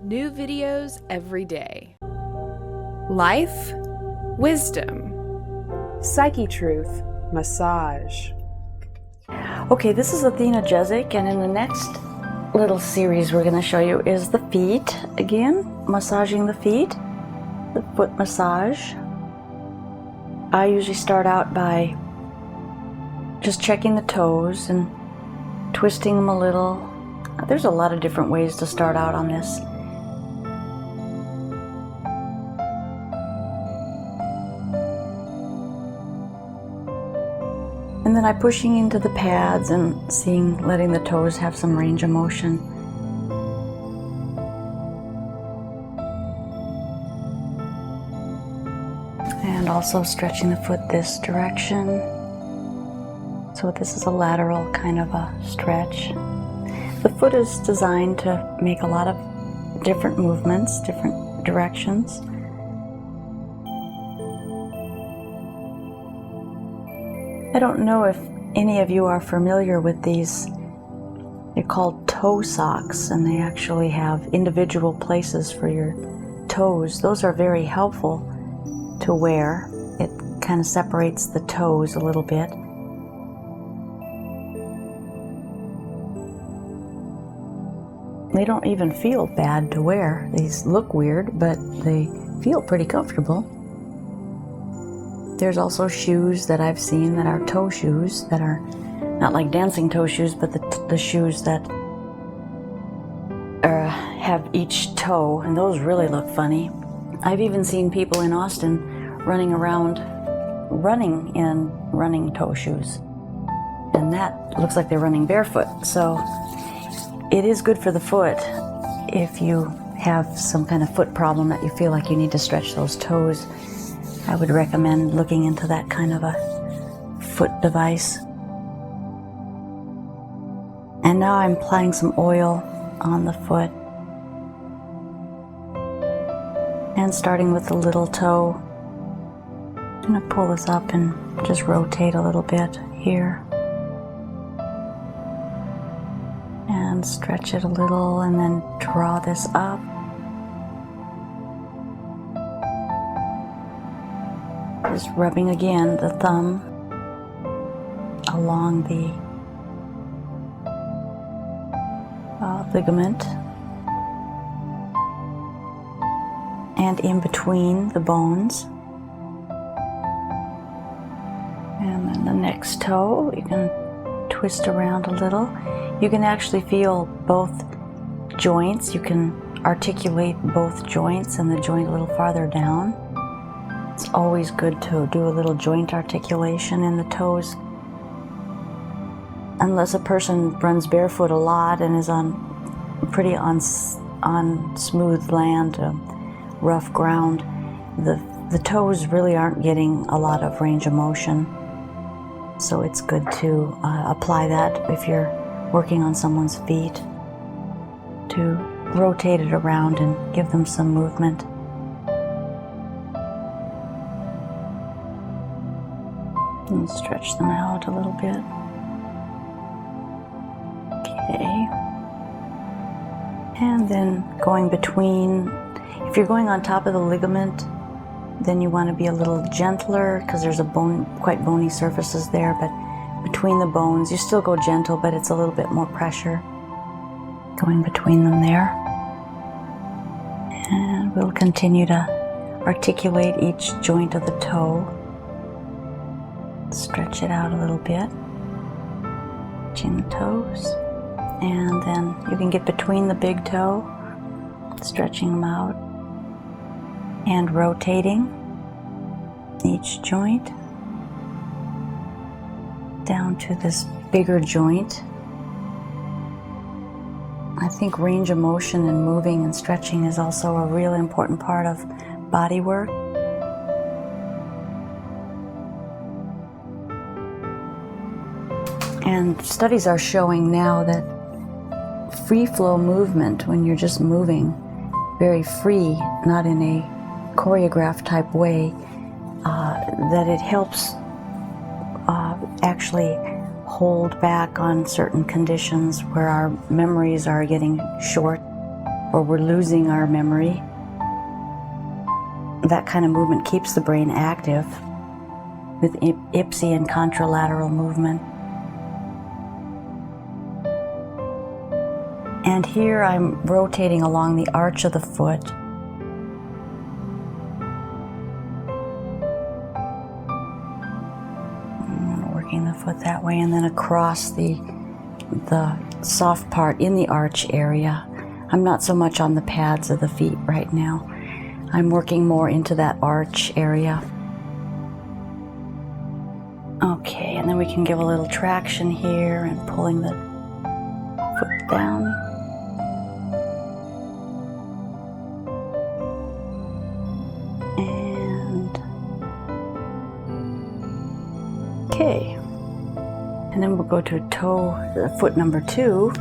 New videos every day. Life, wisdom, Psychetruth, massage. Okay, this is Athena Jezik, and in the next little series we're going to show you is the feet. Again, massaging the feet, the foot massage. I usually start out by just checking the toes and twisting them a little. There's a lot of different ways to start out on this. And then I'm pushing into the pads and letting the toes have some range of motion. And also stretching the foot this direction. So this is a lateral kind of a stretch. The foot is designed to make a lot of different movements, different directions. I don't know if any of you are familiar with these. They're called toe socks, and they actually have individual places for your toes. Those are very helpful to wear. It kind of separates the toes a little bit. They don't even feel bad to wear. These look weird, but they feel pretty comfortable. There's also shoes that I've seen that are toe shoes that are not like dancing toe shoes, but the shoes that have each toe, and those really look funny. I've even seen people in Austin running around running in running toe shoes, and that looks like they're running barefoot. So it is good for the foot if you have some kind of foot problem that you feel like you need to stretch those toes. I would recommend looking into that kind of a foot device. And now I'm applying some oil on the foot. And starting with the little toe, I'm going to pull this up and just rotate a little bit here. And stretch it a little, and then draw this up. Just rubbing again the thumb along the ligament and in between the bones. And then the next toe, you can twist around a little. You can actually feel both joints. You can articulate both joints and the joint a little farther down. It's always good to do a little joint articulation in the toes. Unless a person runs barefoot a lot and is on smooth land, rough ground, the toes really aren't getting a lot of range of motion. So it's good to apply that if you're working on someone's feet, to rotate it around and give them some movement. And stretch them out a little bit. Okay. And then going between, if you're going on top of the ligament, then you want to be a little gentler because there's quite bony surfaces there, but between the bones, you still go gentle, but it's a little bit more pressure going between them there. And we'll continue to articulate each joint of the toe. Stretch it out a little bit, touching the toes, and then you can get between the big toe, stretching them out, and rotating each joint down to this bigger joint. I think range of motion and moving and stretching is also a really important part of body work. And studies are showing now that free flow movement, when you're just moving very free, not in a choreographed type way, that it helps actually hold back on certain conditions where our memories are getting short. or we're losing our memory. That kind of movement keeps the brain active with ipsi and contralateral movement. And here I'm rotating along the arch of the foot. And working the foot that way, and then across the soft part in the arch area. I'm not so much on the pads of the feet right now. I'm working more into that arch area. Okay, and then we can give a little traction here and pulling the foot down. And okay. And then we'll go to foot number 2.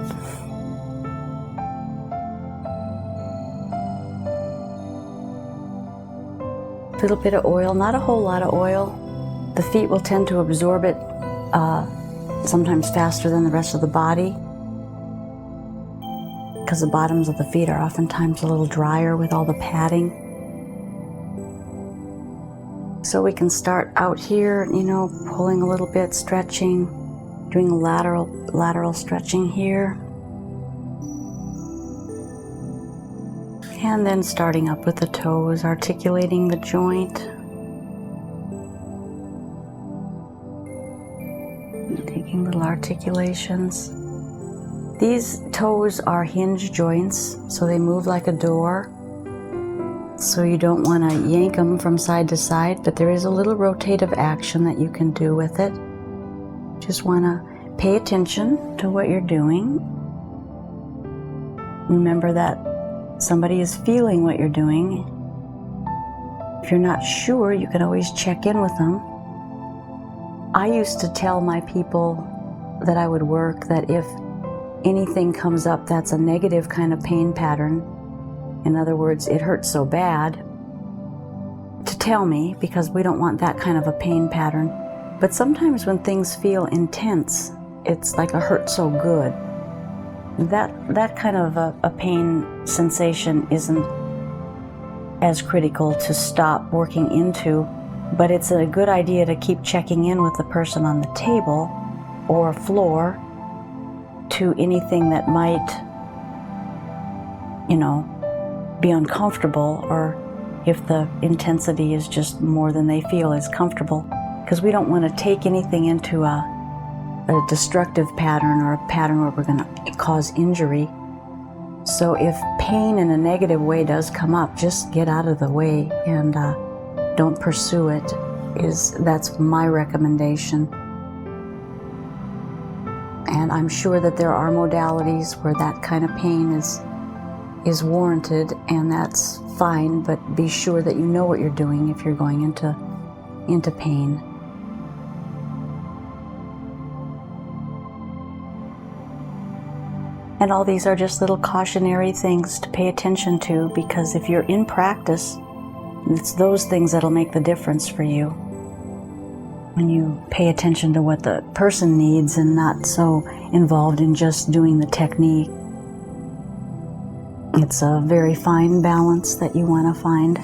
A little bit of oil, not a whole lot of oil. The feet will tend to absorb it sometimes faster than the rest of the body, because the bottoms of the feet are oftentimes a little drier with all the padding. So we can start out here, pulling a little bit, stretching, doing lateral stretching here. And then starting up with the toes, articulating the joint. Taking little articulations. These toes are hinge joints, so they move like a door. So you don't want to yank them from side to side, but there is a little rotative action that you can do with it. Just want to pay attention to what you're doing. Remember that somebody is feeling what you're doing. If you're not sure, you can always check in with them. I used to tell my people that I would work that if anything comes up that's a negative kind of pain pattern, in other words, it hurts so bad, to tell me, because we don't want that kind of a pain pattern. But sometimes when things feel intense, it's like a hurt so good. That kind of a pain sensation isn't as critical to stop working into, but it's a good idea to keep checking in with the person on the table or floor to anything that might, be uncomfortable, or if the intensity is just more than they feel is comfortable, because we don't want to take anything into a destructive pattern or a pattern where we're going to cause injury. So if pain in a negative way does come up, just get out of the way and don't pursue it. That's my recommendation. And I'm sure that there are modalities where that kind of pain is warranted, and that's fine, but be sure that you know what you're doing if you're going into pain. And all these are just little cautionary things to pay attention to, because if you're in practice, it's those things that'll make the difference for you. When you pay attention to what the person needs and not so involved in just doing the technique. It's a very fine balance that you want to find.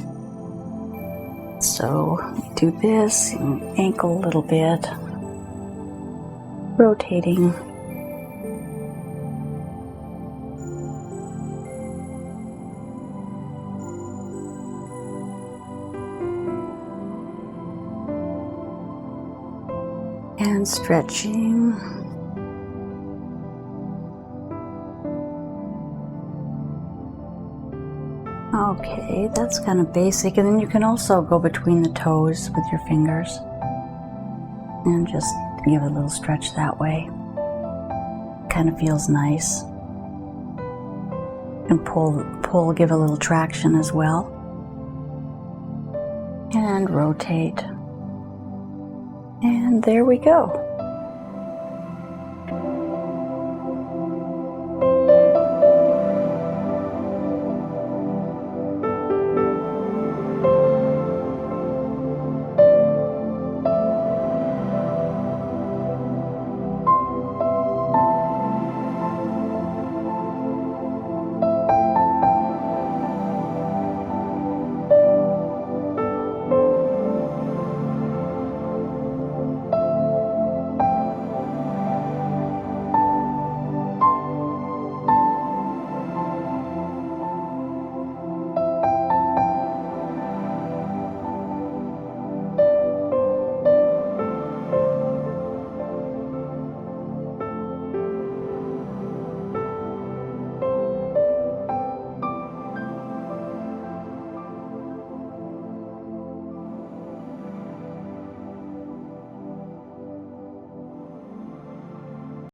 So do this, and ankle a little bit, rotating. And stretching. Okay, that's kind of basic. And then you can also go between the toes with your fingers and just give a little stretch that way. Kind of feels nice. And pull, give a little traction as well. And rotate. And there we go.